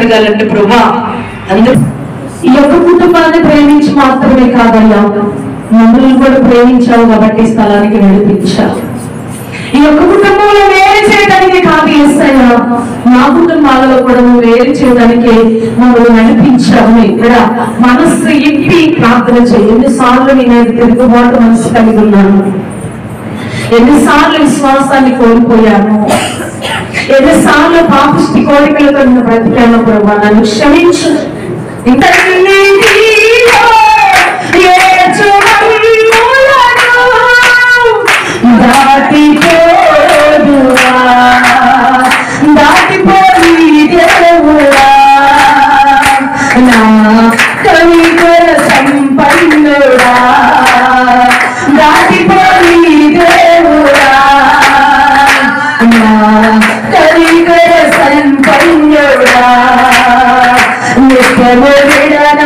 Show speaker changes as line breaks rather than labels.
జరగాలంటే ప్రభా అందరూ ఈ యొక్క కుటుంబాన్ని ప్రేమించి మాత్రమే కాదయ్యా, మమ్మల్ని కూడా ప్రేమించావు కాబట్టి స్థలానికి నడిపించావు. ఈ యొక్క కుటుంబంలో వేరు చేయడానికి కాదు యేసయ్యా, మా కుటుంబాలలో కూడా నువ్వు వేరు చేయడానికి మమ్మల్ని నడిపించావు. ఇక్కడ మనస్సు ఇప్పి ప్రార్థన చేయి. ఎన్నిసార్లు నేను తిరుగుబాటు మనసు కలిగి ఉన్నాను, ఎన్నిసార్లు విశ్వాసాన్ని కోల్పోయాను, ఎన్నిసార్లు పాపిష్టి కోరికలతో నేను బ్రతికాను ప్రభా, నన్ను క్షమించు. దాటిపోయి దేవుడా నా కనికర సంపన్నుడా, దాటిపోయి దేవుడా నా కనికర సంపన్నుడా, నిత్యము విడనాడని